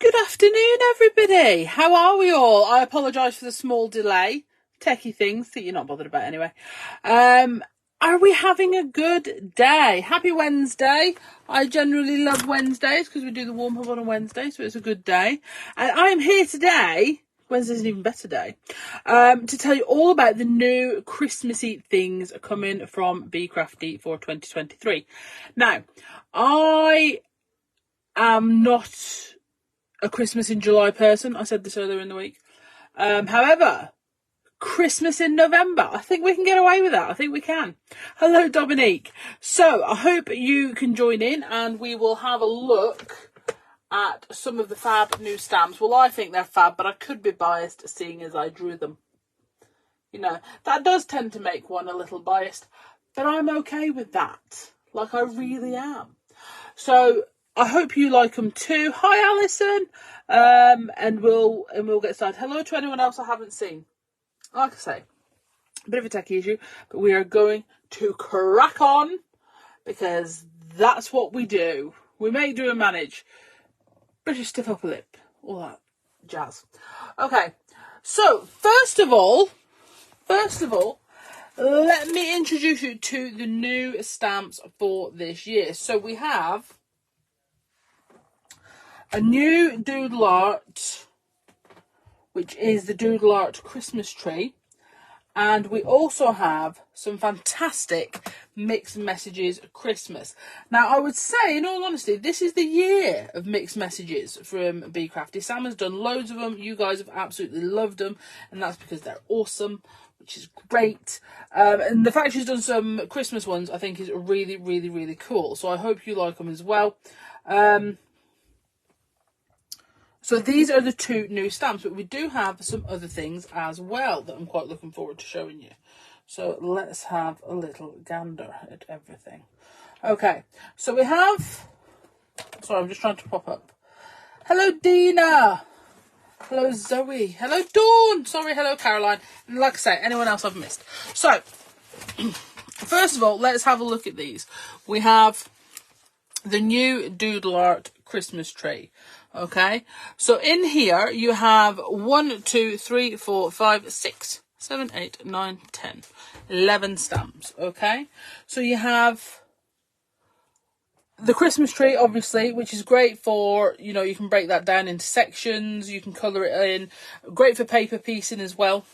Good afternoon, everybody. How are we all? I apologise for the small delay. Techie things that you're not bothered about anyway. Are we having a good day? Happy Wednesday. I generally love Wednesdays because we do the warm up on a Wednesday, so it's a good day. And I am here today, Wednesday's an even better day, to tell you all about the new Christmassy things coming from Be Crafty for 2023. Now, I am not a Christmas in July person. I said this earlier in the week. However, Christmas in November, I think we can get away with that. I think we can. Hello, Dominique. So I hope you can join in and we will have a look at some of the fab new stamps. Well, I think they're fab, but I could be biased seeing as I drew them. You know, that does tend to make one a little biased, but I'm okay with that. Like, I really am. So I hope you like them too. Hi, Alison. And we'll get started. Hello to anyone else I haven't seen. Like I say, a bit of a tech issue, but we are going to crack on because that's what we do. We make, do and manage. British stiff upper lip, all that jazz. Okay, so first of all, let me introduce you to the new stamps for this year. So we have a new doodle art, which is the doodle art Christmas tree. And we also have some fantastic mixed messages Christmas. Now, I would say, in all honesty, this is the year of mixed messages from Be Crafty. Sam has done loads of them. You guys have absolutely loved them. And that's because they're awesome, which is great. And the fact she's done some Christmas ones, I think, is really, really, really cool. So I hope you like them as well. So these are the two new stamps, but we do have some other things as well that I'm quite looking forward to showing you. So let's have a little gander at everything. Okay, so we have... Sorry, I'm just trying to pop up. Hello, Dina. Hello, Zoe. Hello, Dawn. Sorry, hello, Caroline. And like I say, anyone else I've missed. So, first of all, let's have a look at these. We have the new doodle art Christmas tree. Okay, so in here you have 1, 2, 3, 4, 5, 6, 7, 8, 9, 10, 11 stamps. Okay, so you have the Christmas tree, obviously, which is great for, you know, you can break that down into sections, you can colour it in, great for paper piecing as well.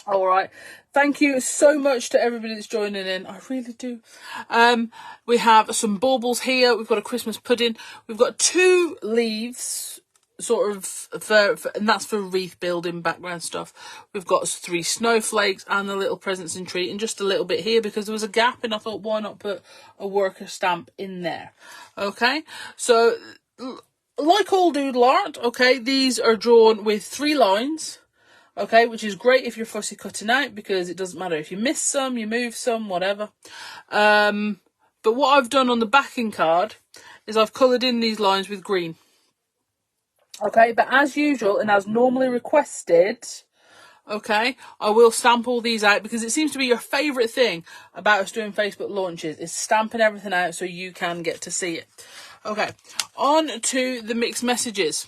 All right, thank you so much to everybody that's joining in. I really do. We have some baubles here. We've got a Christmas pudding. We've got 2 leaves, sort of, for and that's for wreath building background stuff. We've got 3 snowflakes and a little presents and treat, and just a little bit here because there was a gap, and I thought, why not put a worker stamp in there? Okay, so like all doodle art, okay, these are drawn with 3 lines. Okay, which is great if you're fussy cutting out because it doesn't matter if you miss some, you move some, whatever. But what I've done on the backing card is I've coloured in these lines with green. Okay, but as usual and as normally requested, okay, I will stamp all these out because it seems to be your favourite thing about us doing Facebook launches is stamping everything out so you can get to see it. Okay, on to the mixed messages.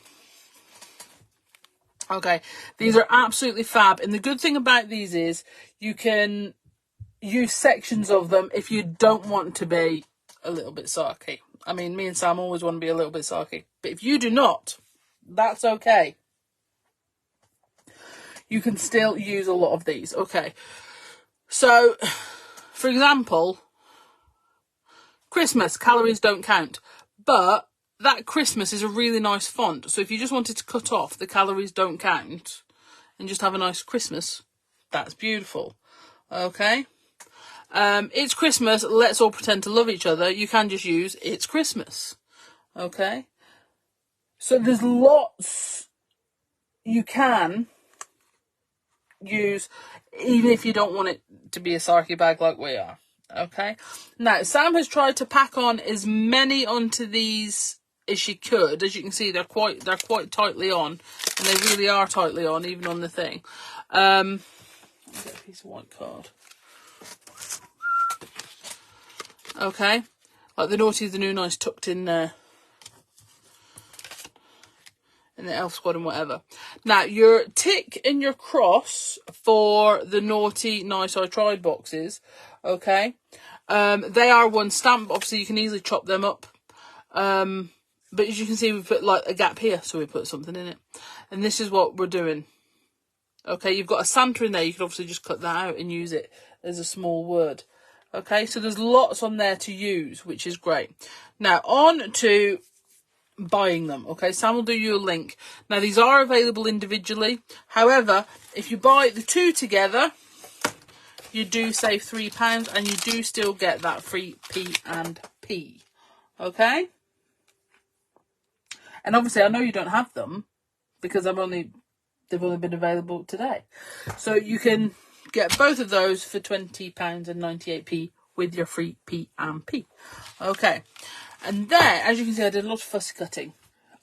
Okay, these are absolutely fab. And the good thing about these is you can use sections of them if you don't want to be a little bit sarky. I mean, me and Sam always want to be a little bit sarky. But if you do not, that's okay. You can still use a lot of these. Okay, so, for example, Christmas, calories don't count. But that Christmas is a really nice font. So if you just wanted to cut off the calories don't count and just have a nice Christmas, that's beautiful. Okay. It's Christmas. Let's all pretend to love each other. You can just use it's Christmas. Okay. So there's lots you can use even if you don't want it to be a sarky bag like we are. Okay. Now, Sam has tried to pack on as many onto these as she could. As you can see, they're quite tightly on, and they really are tightly on, even on the thing. I'll get a piece of white card. Okay, like the naughty, the new nice tucked in there. in the elf squad and whatever. Now, your tick and your cross for the naughty, nice, I tried boxes, okay, they are one stamp. Obviously, you can easily chop them up. But as you can see, we've put like a gap here, so we put something in it. And this is what we're doing. Okay, you've got a Santa in there. You could obviously just cut that out and use it as a small word. Okay, so there's lots on there to use, which is great. Now, on to buying them. Okay, Sam will do you a link. Now, these are available individually. However, if you buy the two together, you do save £3 and you do still get that free P&P. Okay? And obviously, I know you don't have them because they've only been available today. So you can get both of those for £20.98 with your free P&P. Okay. And then, as you can see, I did a lot of fussy cutting.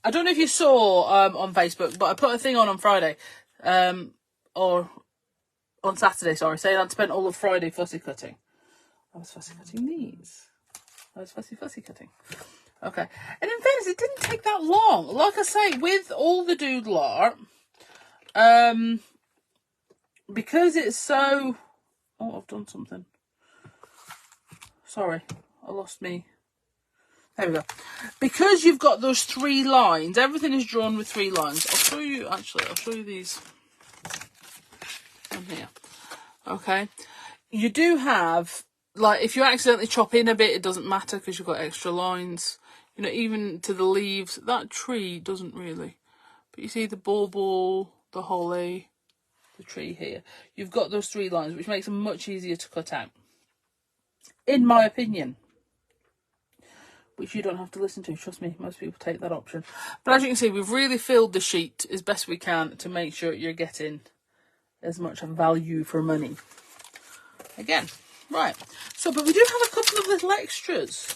I don't know if you saw on Facebook, but I put a thing on Friday, or on Saturday, sorry, saying I'd spent all of Friday fussy cutting. I was fussy cutting these. I was fussy cutting. Okay. And in fairness, it didn't take that long. Like I say, with all the doodle art, because it's so... Oh, I've done something. Sorry, I lost me. There we go. Because you've got those 3 lines, everything is drawn with 3 lines. I'll show you these on here. Okay. You do have, like, if you accidentally chop in a bit, it doesn't matter because you've got extra lines. You know, even to the leaves, that tree doesn't really. But you see the bauble, the holly, the tree here. You've got those 3 lines, which makes them much easier to cut out. In my opinion. Which you don't have to listen to, trust me, most people take that option. But as you can see, we've really filled the sheet as best we can to make sure you're getting as much value for money. Again, right. So, but we do have a couple of little extras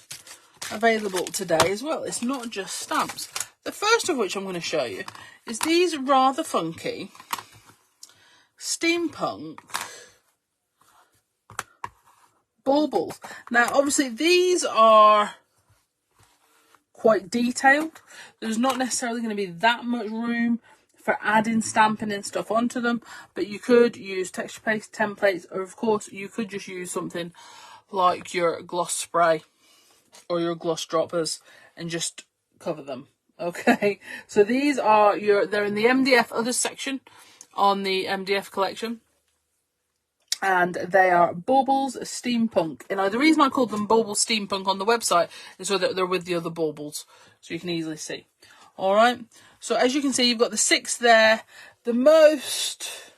available today as well. It's not just stamps. The first of which I'm going to show you is these rather funky steampunk baubles. Now, obviously, these are quite detailed. There's not necessarily going to be that much room for adding stamping and stuff onto them, but you could use texture paste templates, or of course you could just use something like your gloss spray or your gloss droppers and just cover them. Okay, so these are they're in the MDF others section on the MDF collection. And they are baubles steampunk. And the reason I called them baubles steampunk on the website is so that they're with the other baubles, so you can easily see. All right. So as you can see, you've got the 6 there. The most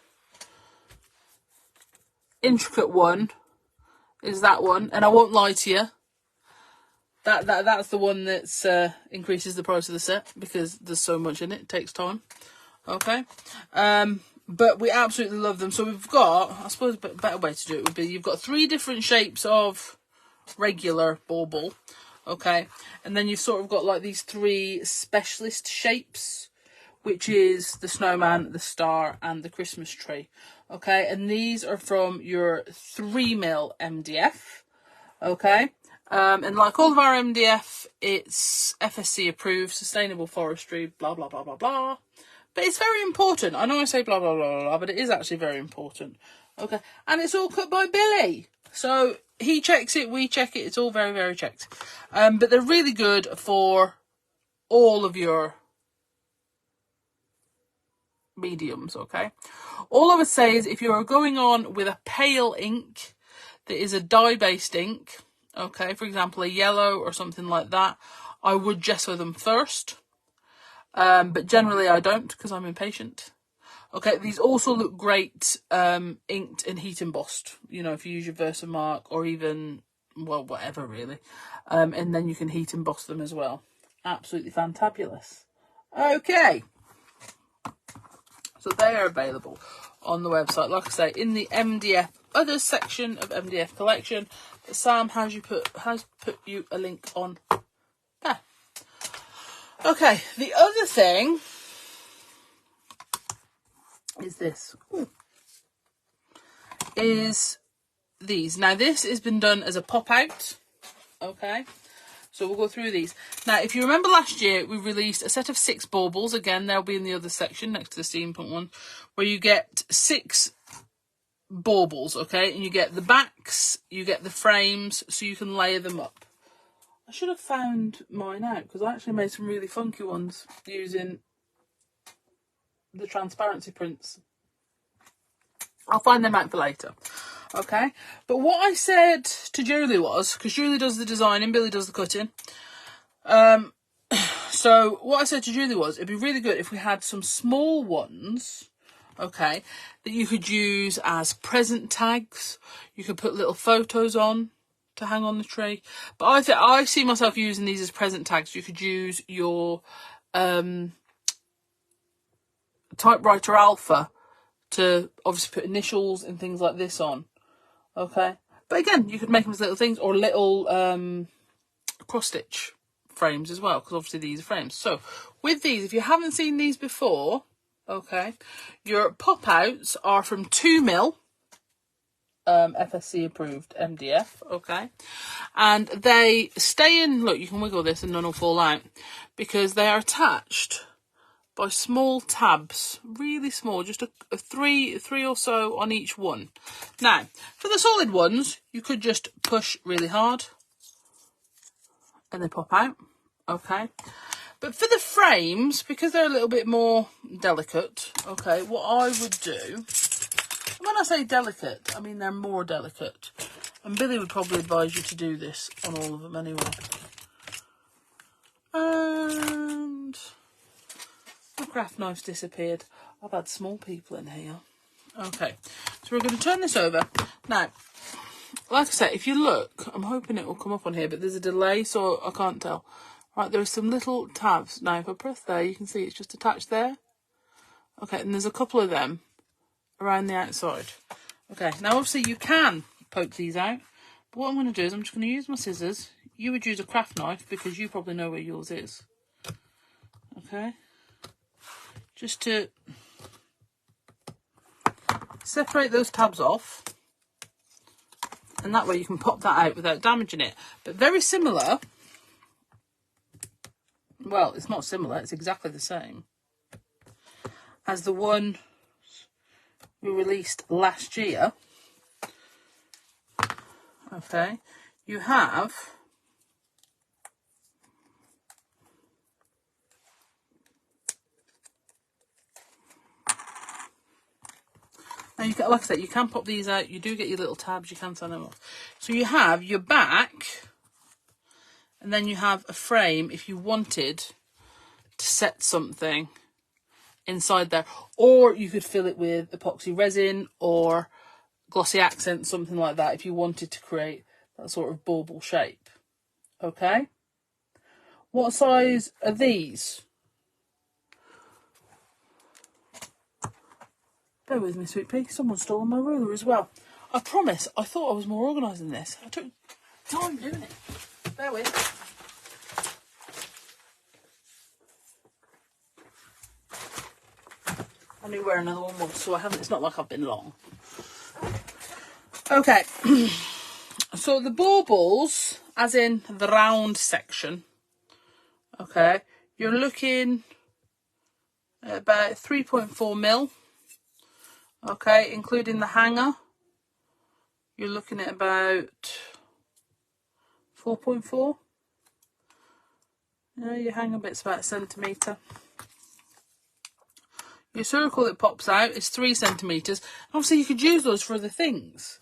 intricate one is that one, and I won't lie to you. That's the one that's increases the price of the set because there's so much in it. It takes time. Okay. But we absolutely love them. So we've got, I suppose a better way to do it would be, you've got 3 different shapes of regular bauble, okay? And then you've sort of got like these 3 specialist shapes, which is the snowman, the star, and the Christmas tree, okay? And these are from your 3mm MDF, okay? And like all of our MDF, it's FSC approved, sustainable forestry, blah, blah, blah, blah, blah. But it's very important. I know I say blah, blah, blah, blah, but it is actually very important. Okay. And it's all cut by Billy. So he checks it, we check it. It's all very, very checked. But they're really good for all of your mediums, okay? All I would say is if you are going on with a pale ink that is a dye-based ink, okay, for example, a yellow or something like that, I would gesso them first. But generally I don't because I'm impatient. Okay, these also look great inked and heat embossed. You know, if you use your Versamark or even, well, whatever really. And then you can heat emboss them as well. Absolutely fantabulous. Okay. So they are available on the website. Like I say, in the MDF others section of MDF collection. But Sam has put you a link on there. Okay, the other thing is this. Ooh. Is these. Now, this has been done as a pop-out, okay? So we'll go through these. Now, if you remember last year, we released a set of 6 baubles. Again, they'll be in the other section next to the steampunk one, where you get 6 baubles, okay? And you get the backs, you get the frames, so you can layer them up. I should have found mine out, because I actually made some really funky ones using the transparency prints. I'll find them out for later. Okay, but what I said to Julie was, because Julie does the designing, Billy does the cutting. So what I said to Julie was, it'd be really good if we had some small ones, okay, that you could use as present tags. You could put little photos on to hang on the tree. But I see myself using these as present tags. You could use your typewriter alpha to obviously put initials and things like this on. Okay, but again, you could make them as little things, or little cross stitch frames as well, because obviously these are frames. So with these, if you haven't seen these before, okay, your pop outs are from 2mm FSC approved MDF, okay, and they stay in. Look, you can wiggle this and none will fall out, because they are attached by small tabs, really small, just a three or so on each one. Now, for the solid ones, you could just push really hard and they pop out, okay? But for the frames, because they're a little bit more delicate, okay, what I would do, when I say delicate, I mean they're more delicate. And Billy would probably advise you to do this on all of them anyway. And my craft knife's disappeared. I've had small people in here. Okay, so we're going to turn this over. Now, like I said, if you look, I'm hoping it will come up on here, but there's a delay, so I can't tell. Right, there are some little tabs. Now, if I press there, you can see it's just attached there. Okay, and there's a couple of them around the outside. Okay, now obviously you can poke these out, but what I'm going to do is I'm just going to use my scissors. You would use a craft knife, because you probably know where yours is. Okay. Just to separate those tabs off, and that way you can pop that out without damaging it. But very similar, well, it's not similar, it's exactly the same as the one we released last year. Okay, you have now, you can, like I said, you can pop these out. You do get your little tabs. You can turn them off. So you have your back, and then you have a frame if you wanted to set something inside there. Or you could fill it with epoxy resin or glossy accent, something like that, if you wanted to create that sort of bauble shape. Okay? What size are these? Bear with me, sweet pea. Someone stole my ruler as well. I promise, I thought I was more organised than this. I took time doing it. Bear with. I knew where another one was, so I haven't. It's not like I've been long. Okay. So the baubles, as in the round section, okay, you're looking at about 3.4mm. Okay, including the hanger, you're looking at about 4.4. Yeah, your hanger bit's about 1 centimetre. Your circle that pops out is 3 centimetres. Obviously, you could use those for other things.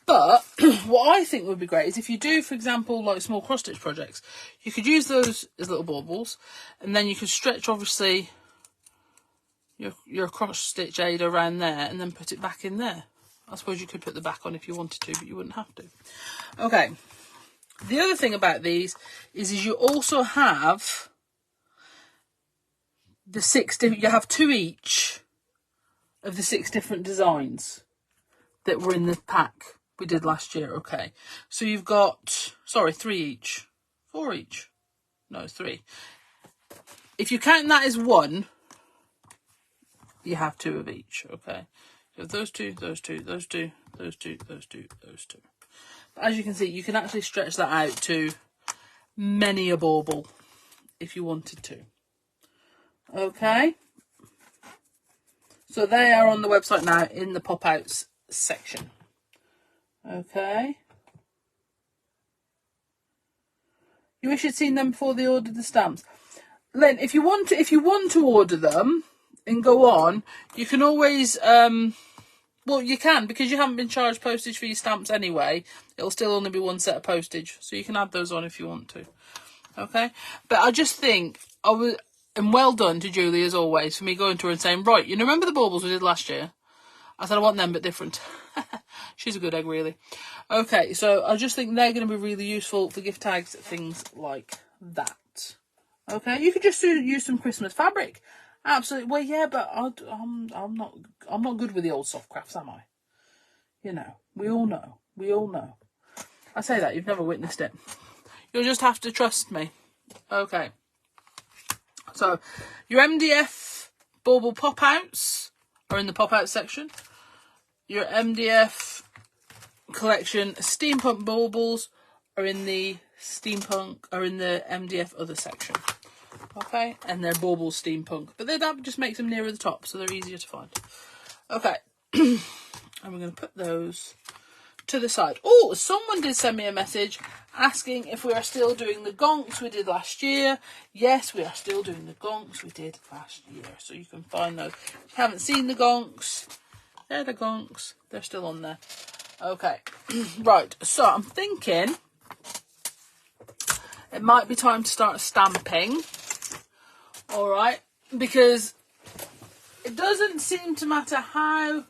But what I think would be great is if you do, for example, like small cross-stitch projects, you could use those as little baubles, and then you could stretch, obviously, your cross-stitch aid around there and then put it back in there. I suppose you could put the back on if you wanted to, but you wouldn't have to. Okay. The other thing about these is you also have the 6 different, you have 2 each of the 6 different designs that were in the pack we did last year, okay? So you've got, sorry, 3 each. 4 each. No, it's 3. If you count that as 1, you have 2 of each, okay? So those two, those two, those two, those two, those two, those two. But as you can see, you can actually stretch that out to many a bauble if you wanted to. Okay. So they are on the website now in the pop-outs section. Okay. You wish you'd seen them before they ordered the stamps. Len, if you want to order them and go on, you can always well, you can, because you haven't been charged postage for your stamps anyway. It'll still only be one set of postage, so you can add those on if you want to. Okay, but I just think and well done to Julie as always for me going to her and saying, right, you remember the baubles we did last year? I said I want them but different. She's a good egg, really. Okay, so I just think they're going to be really useful for gift tags, things like that. Okay, you could just use some Christmas fabric. Absolutely. Well, yeah, but I'm not good with the old soft crafts, am I? You know, we all know. We all know. I say that, you've never witnessed it. You'll just have to trust me. Okay. So, your MDF bauble pop-outs are in the pop-out section. Your MDF collection steampunk baubles are in the MDF other section. Okay, and they're bauble steampunk, but that just makes them nearer the top, so they're easier to find. Okay, and we're going to put those to the side. Oh, someone did send me a message asking if we are still doing the gonks we did last year. Yes, we are still doing the gonks we did last year, so you can find those. If you haven't seen the gonks, they're the gonks. They're still on there. Okay, right, so I'm thinking it might be time to start stamping. All right, because it doesn't seem to matter how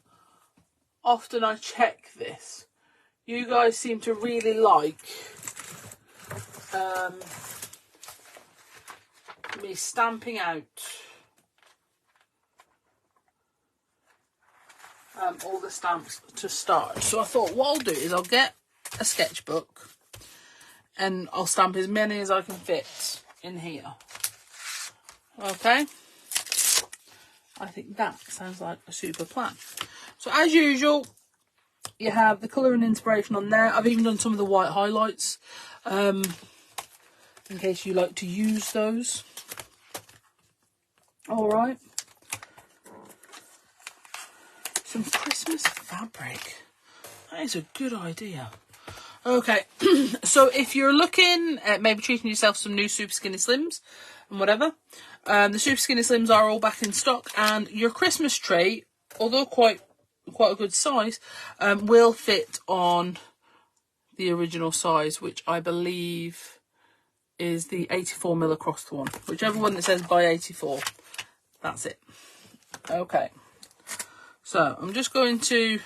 often I check this. You guys seem to really like me stamping out all the stamps to start. So I thought what I'll do is I'll get a sketchbook and I'll stamp as many as I can fit in here. Okay, I think that sounds like a super plan. So as usual, you have the colour and inspiration on there. I've even done some of the white highlights in case you like to use those. All right, some Christmas fabric. That is a good idea. Okay, so if you're looking at maybe treating yourself some new Super Skinny Slims and whatever, the Super Skinny Slims are all back in stock, and your Christmas tree, although quite a good size, will fit on the original size, which I believe is the 84mm across the one. Whichever one that says by 84, that's it. Okay, so I'm just going to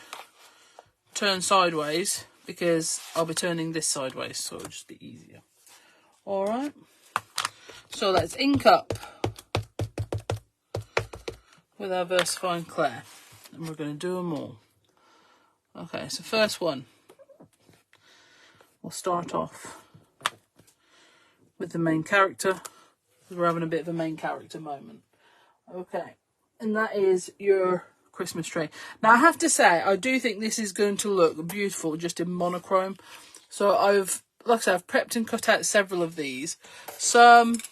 turn sideways because I'll be turning this sideways, so it'll just be easier. All right, so let's ink up with our VersaFine Claire, and we're going to do them all. Okay, so first one, we'll start off with the main character, because we're having a bit of a main character moment. Okay, and that is your Christmas tree. Now I have to say, I do think this is going to look beautiful just in monochrome. So like I said, I've prepped and cut out several of these. Some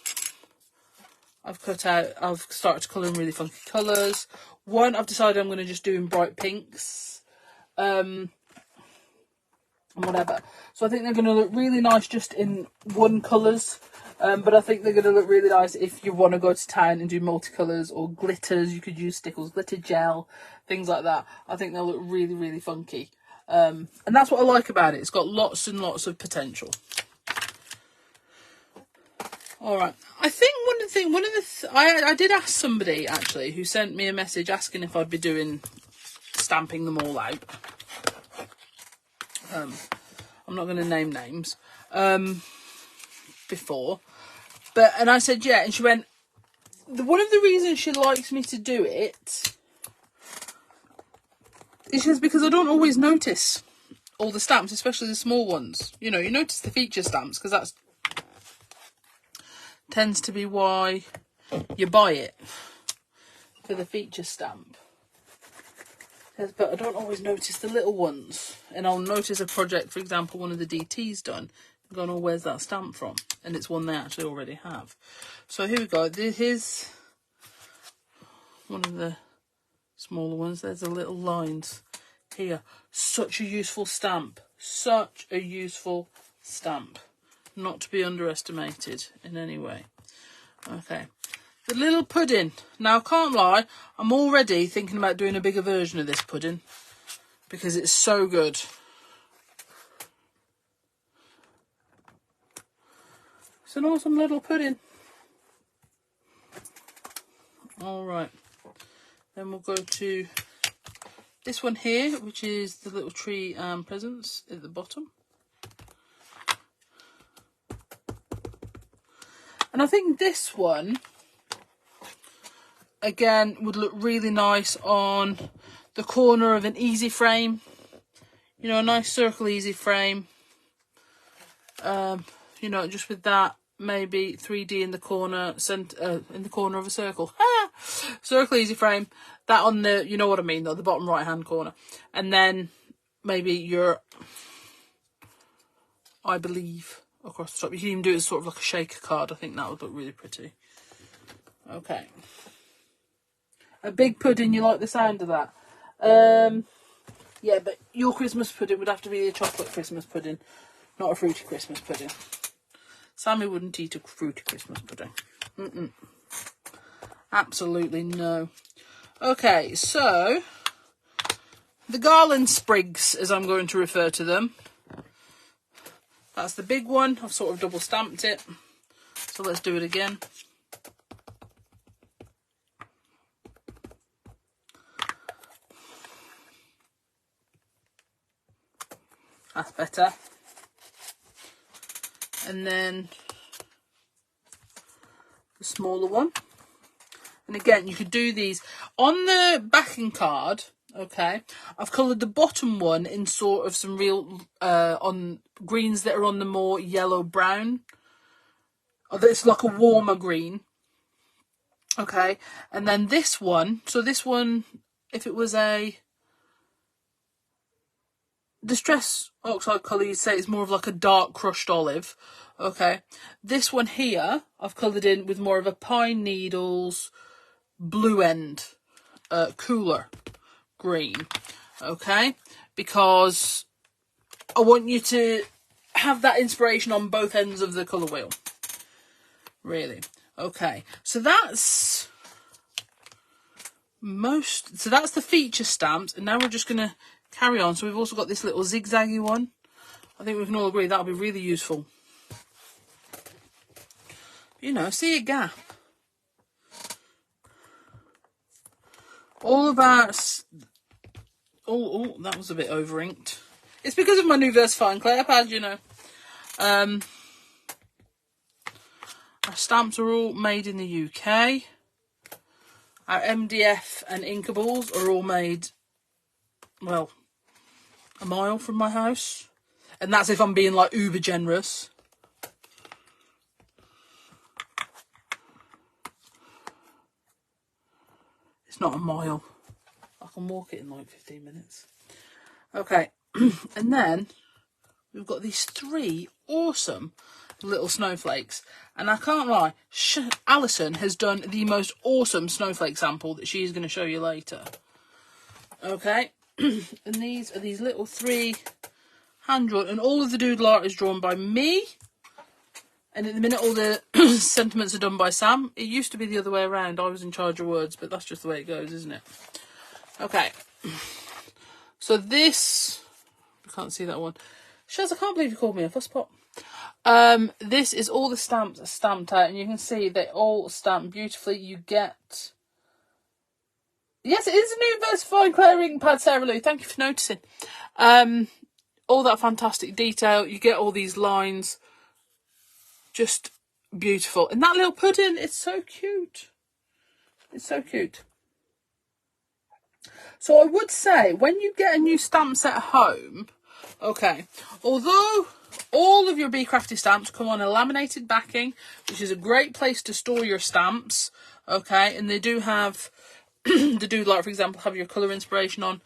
I've started to colour in really funky colours. One I've decided I'm going to just do in bright pinks. And whatever. So I think they're going to look really nice just in one colours. But I think they're going to look really nice if you want to go to town and do multicolours or glitters. You could use Stickles glitter gel, things like that. I think they'll look really, really funky. And that's what I like about it. It's got lots and lots of potential. All right. I think I did ask somebody actually who sent me a message asking if I'd be doing stamping them all out. I'm not going to name names. Before, and I said yeah, and she went, one of the reasons she likes me to do it is just because I don't always notice all the stamps, especially the small ones. You know, you notice the feature stamps because that tends to be why you buy it, for the feature stamp. But I don't always notice the little ones, and I'll notice a project, for example, one of the DT's done, Gone, oh, where's that stamp from? And it's one they actually already have. So here we go. Here's one of the smaller ones. There's the little lines here. Such a useful stamp. Such a useful stamp. Not to be underestimated in any way. Okay. The little pudding. Now, I can't lie, I'm already thinking about doing a bigger version of this pudding because it's so good. It's an awesome little pudding. All right. Then we'll go to this one here, which is the little tree presents at the bottom. And I think this one, again, would look really nice on the corner of an easy frame. You know, a nice circle easy frame. You know, just with that, maybe 3D in the corner, in the corner of a circle. Circle easy frame. That on the, you know what I mean, the bottom right hand corner. And then maybe your, I believe, across the top. You can even do it as sort of like a shaker card. I think that would look really pretty. Okay. A big pudding, you like the sound of that? Yeah, but your Christmas pudding would have to be a chocolate Christmas pudding, not a fruity Christmas pudding. Sammy wouldn't eat a fruity Christmas pudding. Absolutely no. Okay, so the garland sprigs, as I'm going to refer to them. That's the big one. I've sort of double stamped it. So let's do it again. That's better. And then the smaller one. And again, you could do these on the backing card. Okay, I've coloured the bottom one in sort of some real on greens that are on the more yellow brown. Or it's like a warmer green. Okay, and then this one. So this one, if it was a distress oxide colour, you'd say it's more of like a dark crushed olive. Okay, this one here I've coloured in with more of a pine needles blue end, cooler green. Okay, because I want you to have that inspiration on both ends of the colour wheel. Really. Okay, so that's that's the feature stamps, and now we're just going to carry on. So we've also got this little zigzaggy one. I think we can all agree that'll be really useful. You know, see a gap. All of our... Oh, that was a bit over inked. It's because of my new VersaFine Clay pad, you know. Our stamps are all made in the UK. Our MDF and Inkables are all made, well, a mile from my house. And that's if I'm being like uber generous. It's not a mile. I can walk it in like 15 minutes. Okay. And then we've got these three awesome little snowflakes. And I can't lie, Alison has done the most awesome snowflake sample that she's going to show you later. Okay. And these are these little three hand-drawn. And all of the doodle art is drawn by me. And at the minute, all the sentiments are done by Sam. It used to be the other way around. I was in charge of words, but that's just the way it goes, isn't it? Okay. So this... I can't see that one. Shaz, I can't believe you called me a fusspot. This is all the stamps stamped out, and you can see they all stamp beautifully. You get... Yes, it is a new VersaFine Clay ink pad, Sarah Lou. Thank you for noticing. All that fantastic detail. You get all these lines. Just beautiful. And that little pudding, it's so cute. It's so cute. So I would say, when you get a new stamp set at home, okay, although all of your Be Crafty stamps come on a laminated backing, which is a great place to store your stamps, okay, and they do have, the doodle art, for example, have your colour inspiration on,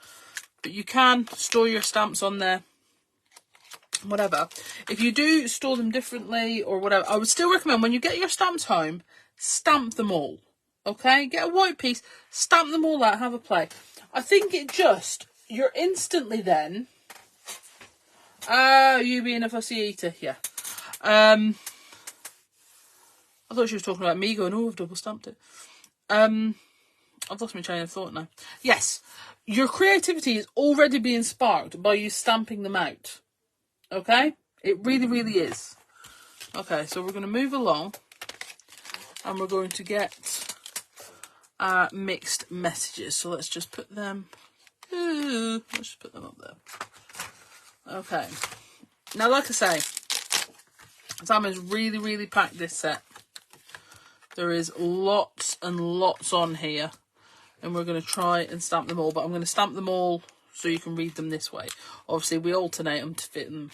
but you can store your stamps on there. whatever. If you do store them differently or whatever, I would still recommend when you get your stamps home, stamp them all. Okay, get a white piece, stamp them all out, have a play. I think you're instantly then, you being a fussy eater, yeah. I thought she was talking about me going, oh, I've double stamped it. I've lost my train of thought now. Yes, your creativity is already being sparked by you stamping them out. Okay? It really, really is. Okay, so we're going to move along and we're going to get our mixed messages. So let's just put them, let's just put them up there. Okay. Now, like I say, Sam has really, really packed this set. There is lots and lots on here. And we're going to try and stamp them all. But I'm going to stamp them all so you can read them this way. Obviously, we alternate them to fit them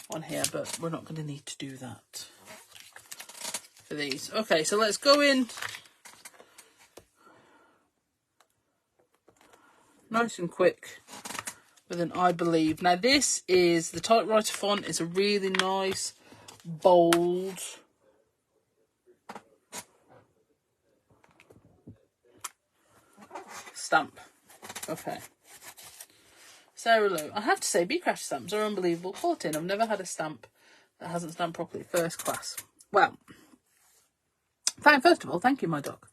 on here. But we're not going to need to do that for these. Okay, so let's go in. Nice and quick with an I believe. Now, this is the typewriter font. It's a really nice, bold... stamp. Okay. Sarah Lou. I have to say, Bee Crash stamps are unbelievable quality. I've never had a stamp that hasn't stamped properly. First class. Well, first of all, thank you, my dog.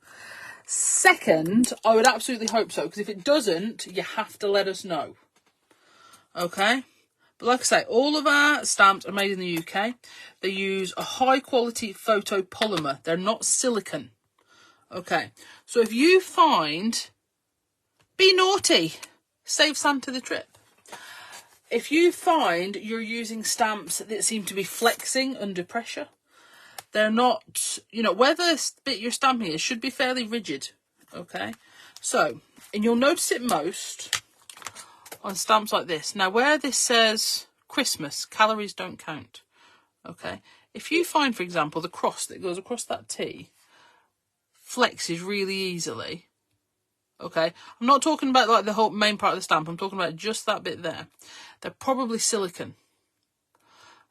Second, I would absolutely hope so, because if it doesn't, you have to let us know. Okay? But like I say, all of our stamps are made in the UK. They use a high quality photopolymer. They're not silicone. Okay. So if you find... Be naughty. Save Santa the trip. If you find you're using stamps that seem to be flexing under pressure, they're not, where the bit you're stamping is should be fairly rigid. Okay. So, and you'll notice it most on stamps like this. Now, where this says Christmas, calories don't count. Okay. If you find, for example, the cross that goes across that T flexes really easily. Okay, I'm not talking about like the whole main part of the stamp. I'm talking about just that bit there. They're probably silicone.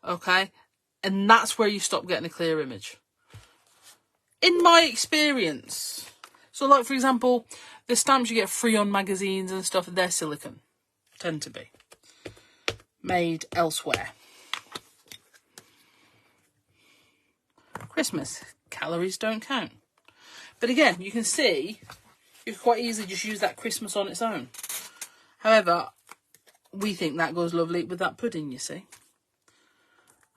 Okay, and that's where you stop getting a clear image. In my experience. So like, for example, the stamps you get free on magazines and stuff, they're silicone. Tend to be. Made elsewhere. Christmas. Calories don't count. But again, you can see... You could quite easily just use that Christmas on its own. However, we think that goes lovely with that pudding, you see.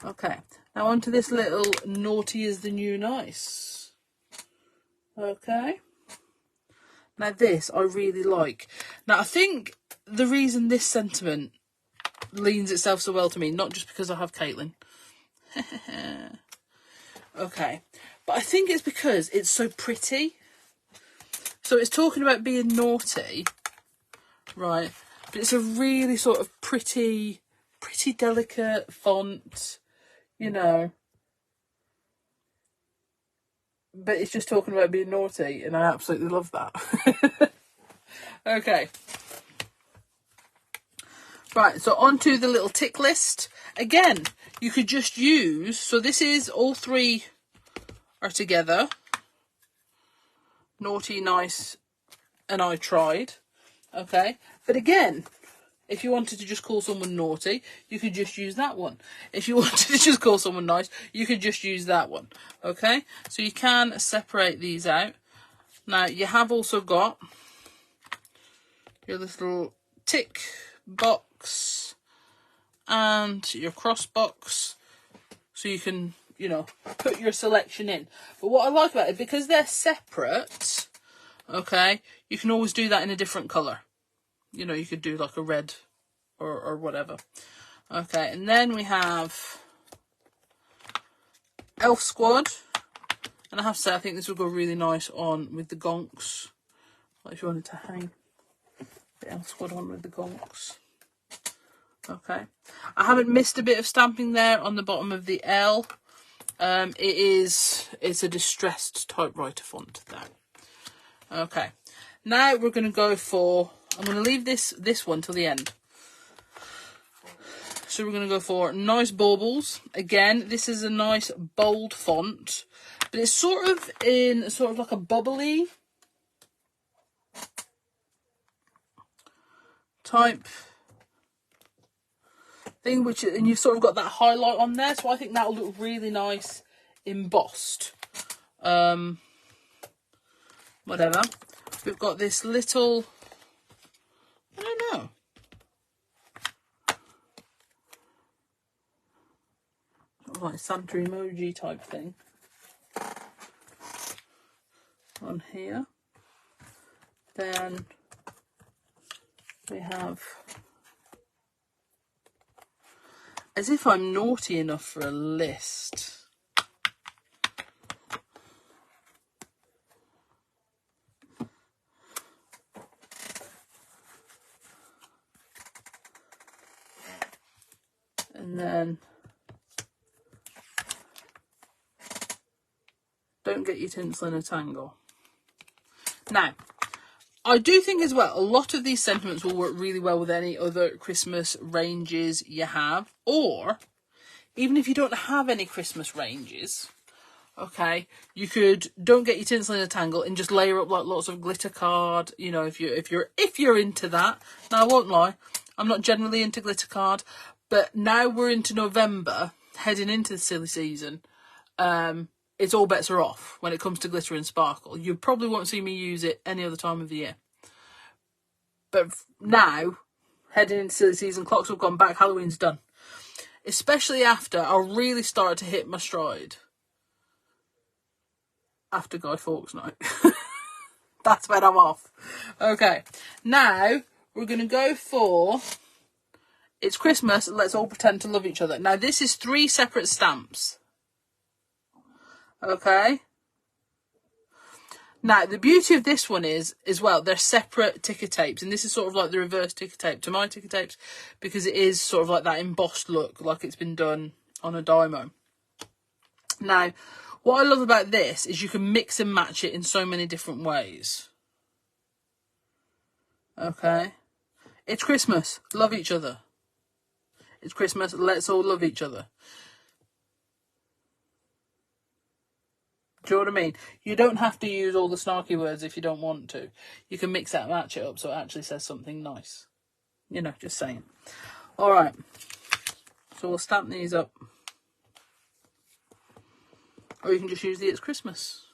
Okay, now on to this little naughty is the new nice. Okay. Now this I really like. Now I think the reason this sentiment leans itself so well to me, not just because I have Caitlin. Okay, but I think it's because it's so pretty. So it's talking about being naughty, right? But it's a really sort of pretty delicate font, But it's just talking about being naughty, and I absolutely love that. Okay. Right, so on to the little tick list. Again, you could just use, so this is all three are together. Naughty, nice, and I tried. Okay. But again, if you wanted to just call someone naughty, you could just use that one. If you wanted to just call someone nice, you could just use that one. Okay. So you can separate these out. Now, you have also got your little tick box and your cross box. So you can... put your selection in. But what I like about it, because they're separate, okay, you can always do that in a different colour. You could do like a red or whatever. Okay, and then we have Elf Squad. And I have to say, I think this would go really nice on with the gonks. Like if you wanted to hang the Elf Squad on with the gonks. Okay. I haven't missed a bit of stamping there on the bottom of the L. It's a distressed typewriter font there. Okay, now we're going to go for, I'm going to leave this one till the end. So we're going to go for nice baubles. Again, this is a nice bold font, but it's sort of like a bubbly type thing, and you've sort of got that highlight on there, so I think that'll look really nice embossed. Whatever. We've got this little, I don't know, sort of like Santa emoji type thing on here. Then we have, as if I'm naughty enough for a list. And then, don't get your tinsel in a tangle. Now, I do think as well, a lot of these sentiments will work really well with any other Christmas ranges you have. Or, even if you don't have any Christmas ranges, okay, you could don't get your tinsel in a tangle and just layer up like lots of glitter card, you know, if you're into that. Now, I won't lie, I'm not generally into glitter card, but now we're into November, heading into the silly season, it's all bets are off when it comes to glitter and sparkle. You probably won't see me use it any other time of the year. But now, heading into silly season, clocks have gone back, Halloween's done. Especially after I really started to hit my stride. After Guy Fawkes night. That's when I'm off. Okay, now we're going to go for... It's Christmas, let's all pretend to love each other. Now, this is 3 separate stamps. Okay? Now, the beauty of this one is, as well, they're separate ticker tapes. And this is sort of like the reverse ticker tape to my ticker tapes, because it is sort of like that embossed look, like it's been done on a Dymo. Now, what I love about this is you can mix and match it in so many different ways. Okay? It's Christmas, love each other. It's Christmas, let's all love each other. Do you know what I mean? You don't have to use all the snarky words if you don't want to. You can mix that and match it up so it actually says something nice. You know, just saying. Alright. So we'll stamp these up. Or you can just use the It's Christmas.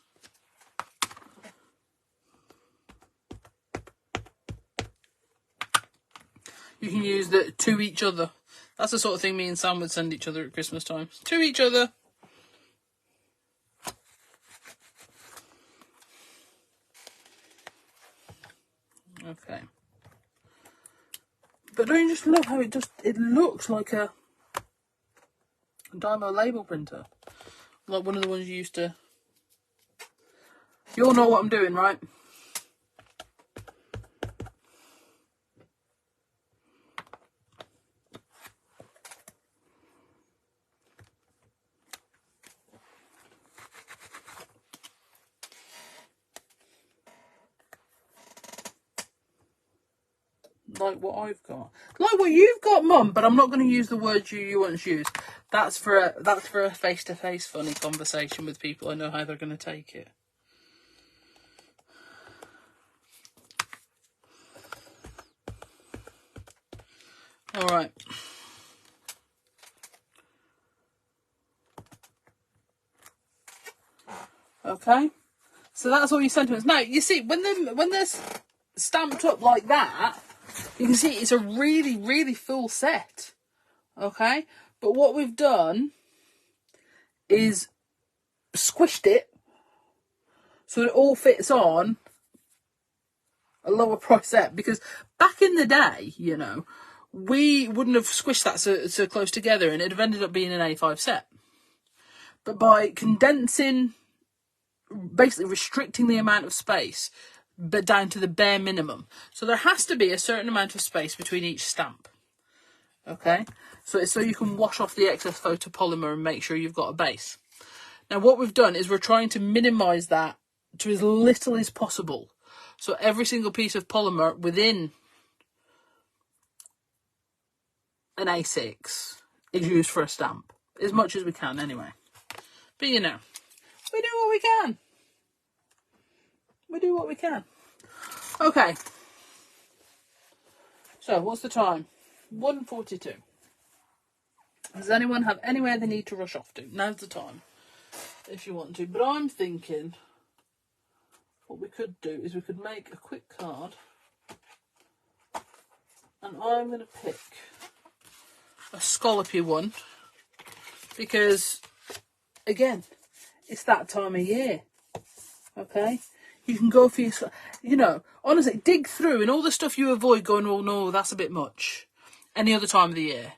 You can use the to each other. That's the sort of thing me and Sam would send each other at Christmas time. To each other. Okay. But don't you just love how it looks like a Dymo label printer? Like one of the ones you used to... You all know what I'm doing, right? Like what I've got, like what you've got, Mum. But I'm not going to use the words you once used. That's for a face-to-face funny conversation with people. I know how they're going to take it. All right. Okay. So that's all your sentiments. Now you see when they're stamped up like that. You can see it's a really, really full set, okay? But what we've done is squished it so it all fits on a lower price set. Because back in the day, you know, we wouldn't have squished that so close together and it'd have ended up being an A5 set. But by condensing, basically restricting the amount of space, but down to the bare minimum. So there has to be a certain amount of space between each stamp. Okay? So it's so you can wash off the excess photopolymer and make sure you've got a base. Now what we've done is we're trying to minimise that to as little as possible. So every single piece of polymer within an A6 is used for a stamp. As much as we can anyway. But you know, we do what we can. We do what we can. Okay. So, what's the time? 1:42. Does anyone have anywhere they need to rush off to? Now's the time, if you want to. But I'm thinking, what we could do is we could make a quick card. And I'm going to pick a scallopy one. Because, again, it's that time of year. Okay? You can go for your, you know, honestly, dig through and all the stuff you avoid going, oh no, that's a bit much. Any other time of the year.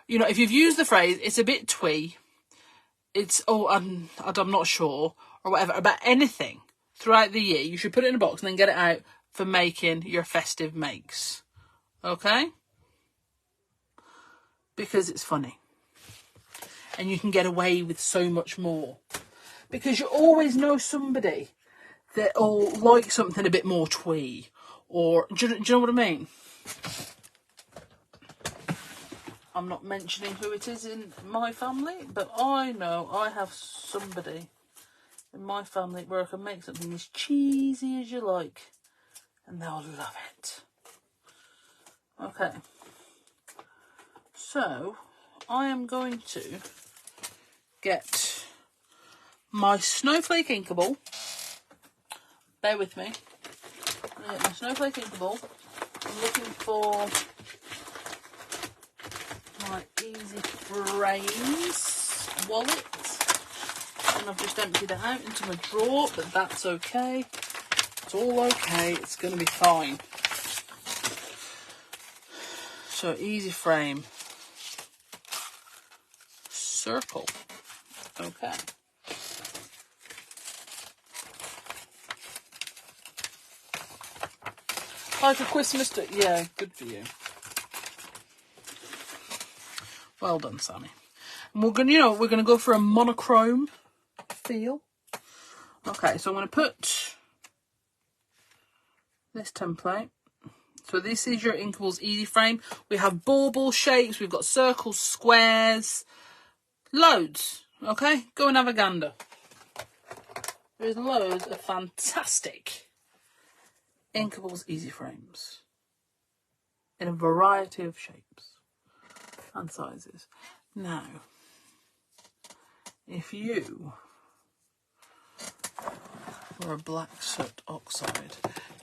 You know, if you've used the phrase, it's a bit twee, it's, oh, I'm not sure, or whatever, about anything throughout the year, you should put it in a box and then get it out for making your festive makes. Okay? Because it's funny. And you can get away with so much more. Because you always know somebody that'll like something a bit more twee. Or, do you know what I mean? I'm not mentioning who it is in my family, but I know I have somebody in my family where I can make something as cheesy as you like, and they'll love it. Okay. So, I am going to get my Snowflake Inkable. Bear with me. I'm going to get my Snowflake Inkable. I'm looking for my Easy Frames wallet. And I've just emptied it out into my drawer, but that's okay. It's all okay. It's going to be fine. So, Easy Frame. Circle. Okay. Like a Christmas tree. Yeah, good for you. Well done, Sammy. And we're gonna, we're gonna go for a monochrome feel. Okay, so I'm gonna put this template. So this is your Inkables Easy Frame. We have bauble shapes. We've got circles, squares, loads. Okay, go and have a gander. There's loads of fantastic Inkables Easy Frames in a variety of shapes and sizes. Now, if you were a black soot oxide,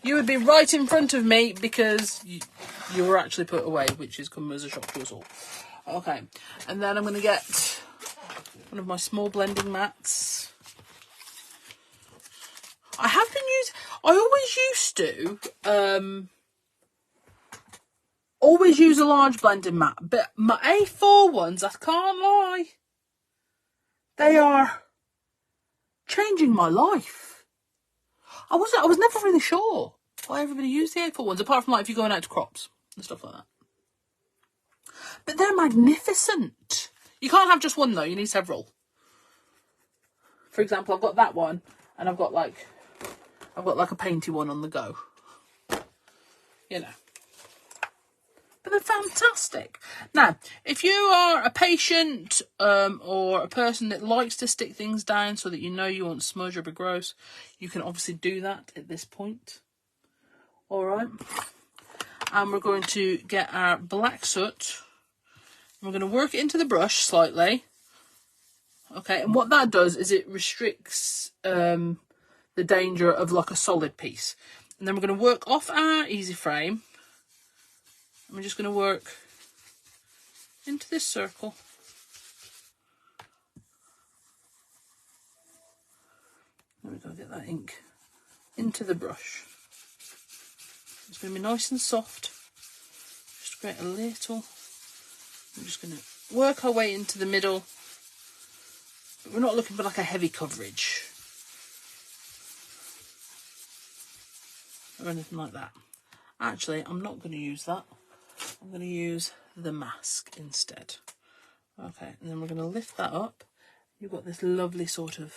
you would be right in front of me because you were actually put away, which is come as a shock to us all. Okay, and then I'm going to get one of my small blending mats. I always used to always use a large blending mat, but my A4 ones, I can't lie, they are changing my life. I was never really sure why everybody used the A4 ones, apart from like if you're going out to crops and stuff like that. But they're magnificent. You can't have just one though, you need several. For example, I've got that one, and I've got like a painty one on the go. You know. But they're fantastic. Now, if you are a patient or a person that likes to stick things down so that you know you won't smudge or be gross, you can obviously do that at this point. Alright. And we're going to get our black soot. We're going to work it into the brush slightly. Okay, and what that does is it restricts the danger of like a solid piece. And then we're going to work off our Easy Frame. And we're just going to work into this circle. There we go, get that ink into the brush. It's going to be nice and soft. Just create a little. I'm just going to work our way into the middle. But we're not looking for like a heavy coverage or anything like that. Actually, I'm not going to use that. I'm going to use the mask instead. Okay, and then we're going to lift that up. You've got this lovely sort of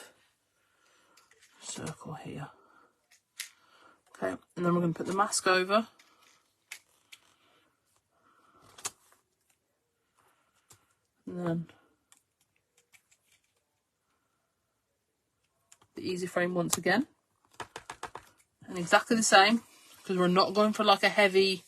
circle here. Okay, and then we're going to put the mask over. And then the easy frame once again. And exactly the same, because we're not going for like a heavy.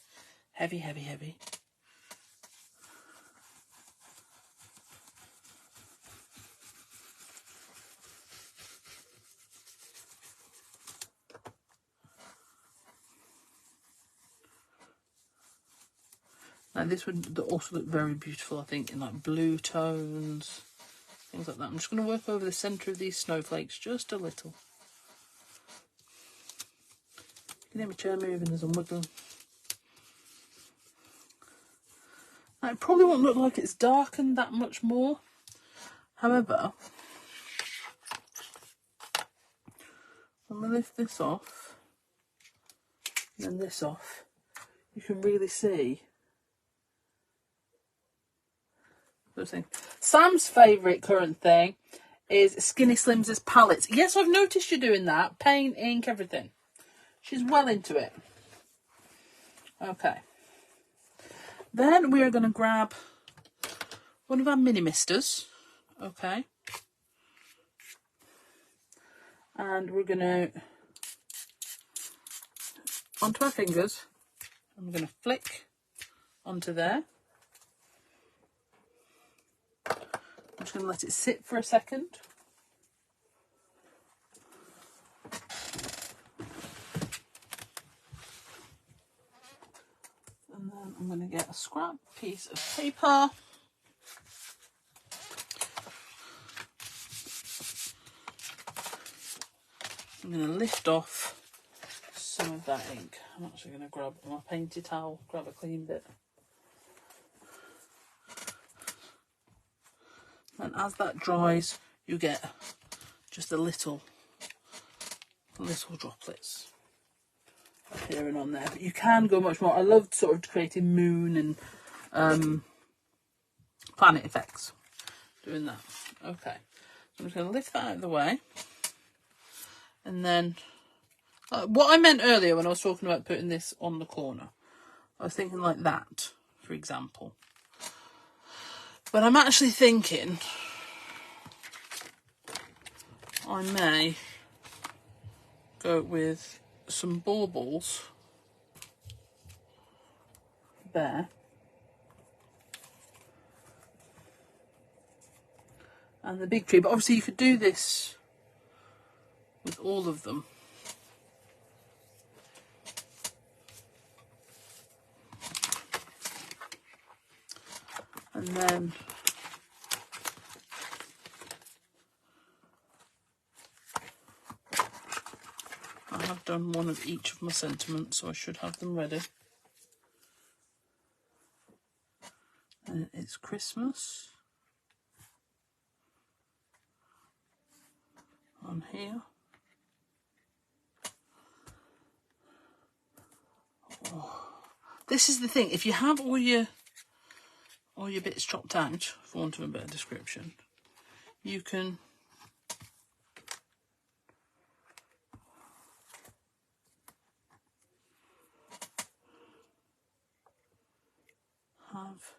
Now this would also look very beautiful, I think, in like blue tones, things like that. I'm just going to work over the centre of these snowflakes just a little. You can hear my chair moving as I'm wiggling. Now, it probably won't look like it's darkened that much more. However, when we lift this off, and then this off, you can really see those things. Sam's favourite current thing is Skinny Slims' palettes. Yes, I've noticed you doing that. Paint, ink, everything. She's well into it. Okay. Then we are going to grab one of our mini misters. Okay. And we're going to, onto our fingers, and we're going to flick onto there. I'm just going to let it sit for a second. And then I'm going to get a scrap piece of paper. I'm going to lift off some of that ink. I'm actually going to grab my painty towel, grab a clean bit. And as that dries, you get just a little droplets here and on there. But you can go much more. I loved sort of creating moon and planet effects, doing that. Okay, so I'm just going to lift that out of the way. And then, what I meant earlier when I was talking about putting this on the corner, I was thinking like that, for example. But I'm actually thinking I may go with some baubles there. And the big tree. But obviously you could do this with all of them. And then I have done one of each of my sentiments, so I should have them ready. And it's Christmas on here. Oh. This is the thing, if you have all your bits chopped out, for want of a better description, you can have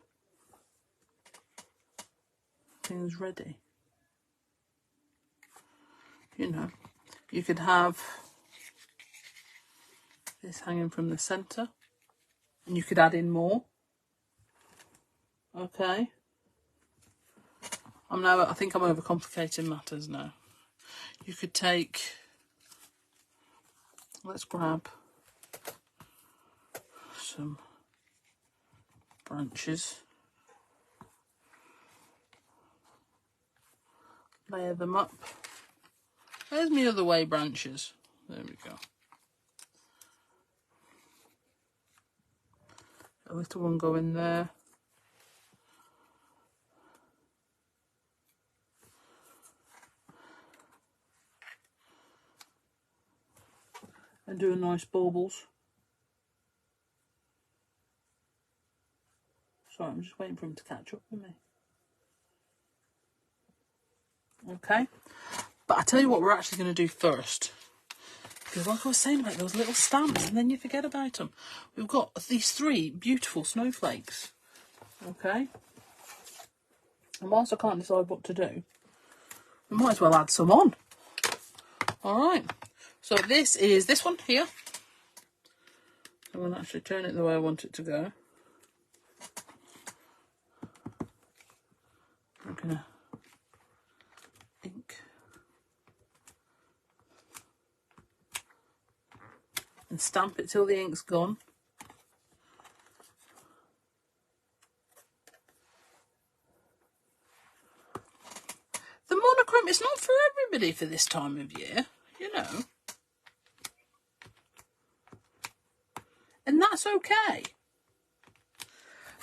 things ready. You know, you could have this hanging from the centre, and you could add in more. Okay. I think I'm overcomplicating matters now. You could take, let's grab some branches, layer them up. There's my other way branches. There we go. A little one go in there. And do a nice baubles. Sorry, I'm just waiting for him to catch up with me. Okay. But I tell you what we're actually going to do first. Because like I was saying about those little stamps, and then you forget about them. We've got these 3 beautiful snowflakes. Okay. And whilst I can't decide what to do, we might as well add some on. Alright, so this is this one here. I'm going to actually turn it the way I want it to go. I'm going to ink and stamp it till the ink's gone. The monochrome is not for everybody for this time of year, you know. And that's okay.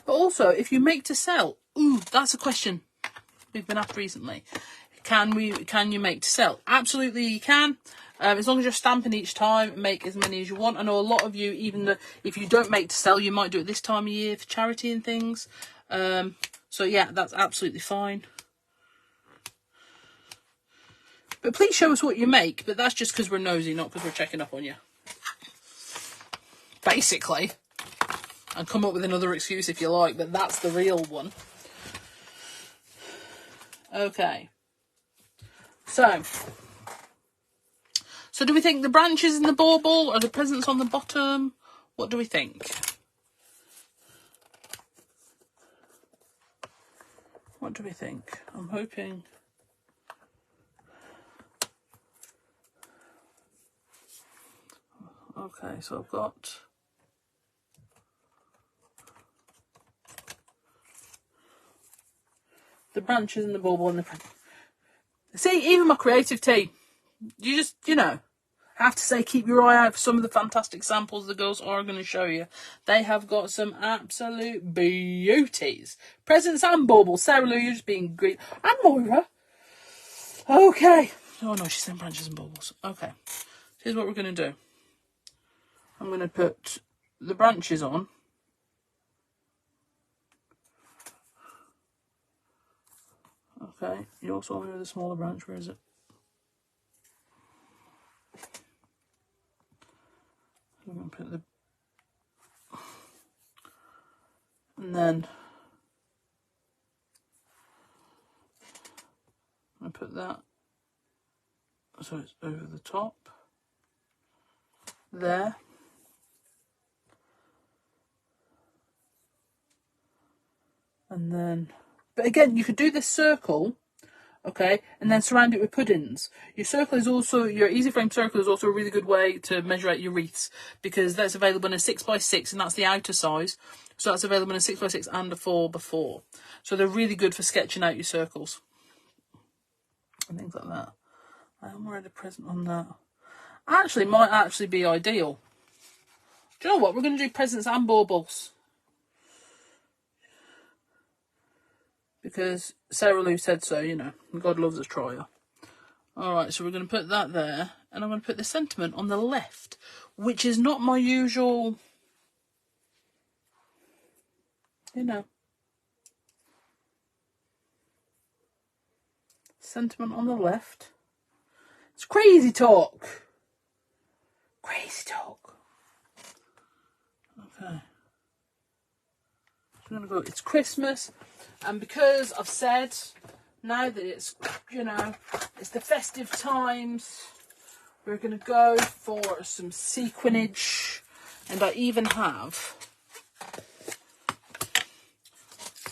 But also, if you make to sell, ooh, that's a question we've been asked recently. Can you make to sell? Absolutely you can. As long as you're stamping each time, make as many as you want. I know a lot of you, even if you don't make to sell, you might do it this time of year for charity and things. So yeah, that's absolutely fine. But please show us what you make. But that's just because we're nosy, not because we're checking up on you. Basically. And come up with another excuse if you like, but that's the real one. Okay. So do we think the branches in the bauble are the presents on the bottom? What do we think? What do we think? I'm hoping... Okay, so I've got... the branches and the bauble and the... See, even my creative tea. You just, you know, have to say keep your eye out for some of the fantastic samples the girls are going to show you. They have got some absolute beauties. Presents and baubles. Sarah Lou, you're just being great. And Moira. Okay. Oh no, she's saying branches and baubles. Okay. Here's what we're going to do. I'm going to put the branches on. Okay. You also want me with a smaller branch. Where is it? I'm going to put the... And then... I put that so it's over the top there, and then, but again, you could do this circle, okay, and then surround it with puddings. Your circle is also, your easy frame circle is also a really good way to measure out your wreaths, because that's available in a 6x6, and that's the outer size, so that's available in a 6x6 and a 4x4, so they're really good for sketching out your circles and things like that. I am already present on that. Actually, might actually be ideal. Do you know what? We're going to do presents and baubles. Because Sarah Lou said so, you know. God loves a trier. Alright, so we're going to put that there. And I'm going to put the sentiment on the left. Which is not my usual... You know. Sentiment on the left. It's crazy talk. Crazy talk. Okay. So I'm going to go, it's Christmas. And because I've said, now that it's, you know, it's the festive times, we're going to go for some sequinage. And I even have,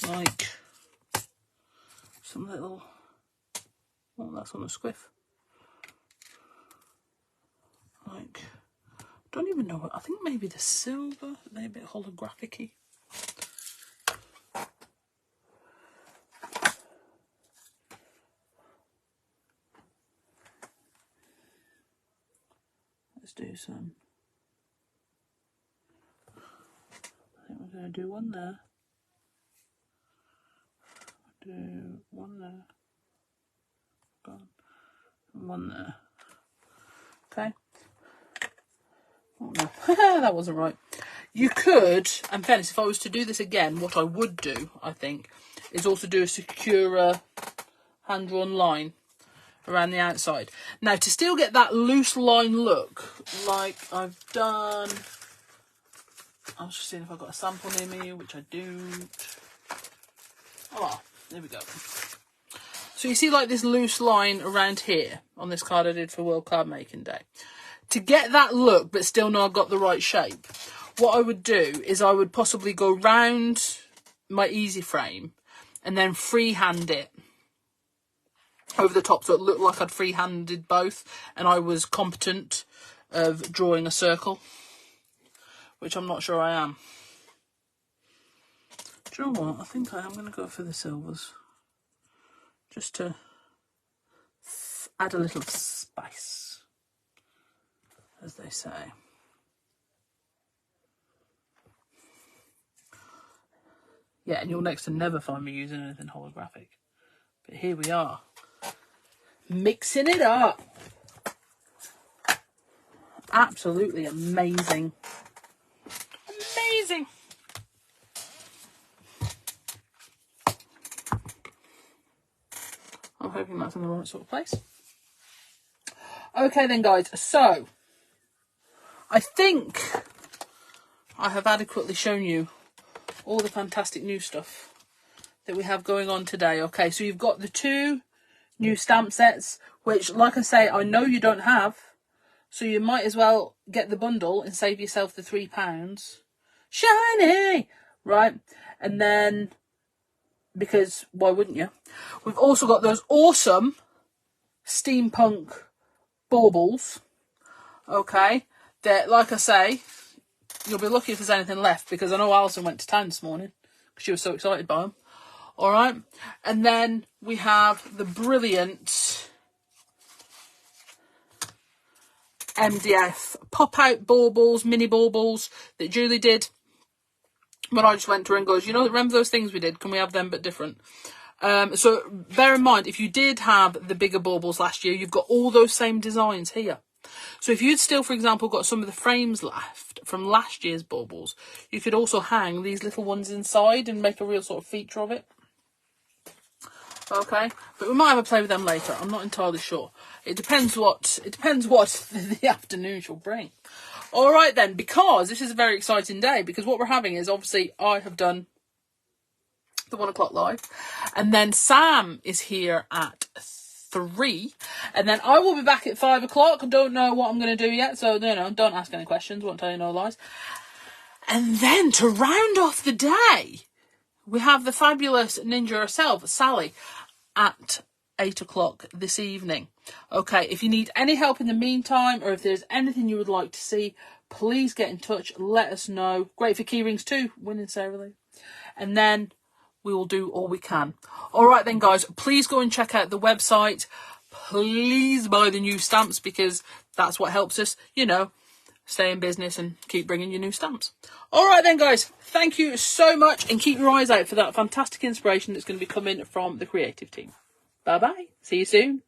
like, some little, oh, that's on a squiff. Like, don't even know what, I think maybe the silver, they're a bit holographic-y. Let's do some. I think we're going to do one there. Do one there. Gone. And one there. Okay. Oh no, that wasn't right. You could, in fairness, if I was to do this again, what I would do, I think, is also do a secure hand-drawn line around the outside. Now, to still get that loose line look, like I've done... I was just seeing if I've got a sample near me, which I don't. Oh, There we go. So you see like this loose line around here on this card I did for World Card Making Day. To get that look, but still know I've got the right shape, what I would do is I would possibly go round my easy frame and then freehand it over the top so it looked like I'd freehanded both and I was competent of drawing a circle, which I'm not sure I am. Do you know what? I think I am going to go for the silvers, just to add a little spice, as they say. Yeah, and you'll next to never find me using anything holographic. But here we are, mixing it up. Absolutely amazing. Amazing. I'm hoping that's in the right sort of place. Okay then, guys, so I think I have adequately shown you all the fantastic new stuff that we have going on today. Okay, so you've got the 2 new stamp sets, which, like I say, I know you don't have, so you might as well get the bundle and save yourself the £3. Shiny! Right, and then, because why wouldn't you? We've also got those awesome steampunk baubles. Okay, that, like I say, you'll be lucky if there's anything left, because I know Alison went to town this morning because she was so excited by them. All right, and then we have the brilliant MDF pop-out baubles, mini baubles that Julie did when I just went to her and goes, you know, remember those things we did? Can we have them but different? So bear in mind, if you did have the bigger baubles last year, you've got all those same designs here. So if you'd still, for example, got some of the frames left from last year's baubles, you could also hang these little ones inside and make a real sort of feature of it. Okay, but we might have a play with them later. I'm not entirely sure. It depends what the afternoon shall bring. All right then, because this is a very exciting day, because what we're having is, obviously, I have done the 1 o'clock live, and then Sam is here at 3, and then I will be back at 5 o'clock. I don't know what I'm going to do yet, so don't ask any questions, won't tell you no lies. And then to round off the day, we have the fabulous ninja herself, Sally, at 8 o'clock this evening. Okay, if you need any help in the meantime, or if there's anything you would like to see, please get in touch, let us know. Great for key rings too, winning Sarah Lee. And then we will do all we can. All right then, guys, please go and check out the website. Please buy the new stamps, because that's what helps us, stay in business and keep bringing you new stamps. All right then, guys, thank you so much, and keep your eyes out for that fantastic inspiration that's going to be coming from the creative team. Bye bye, see you soon.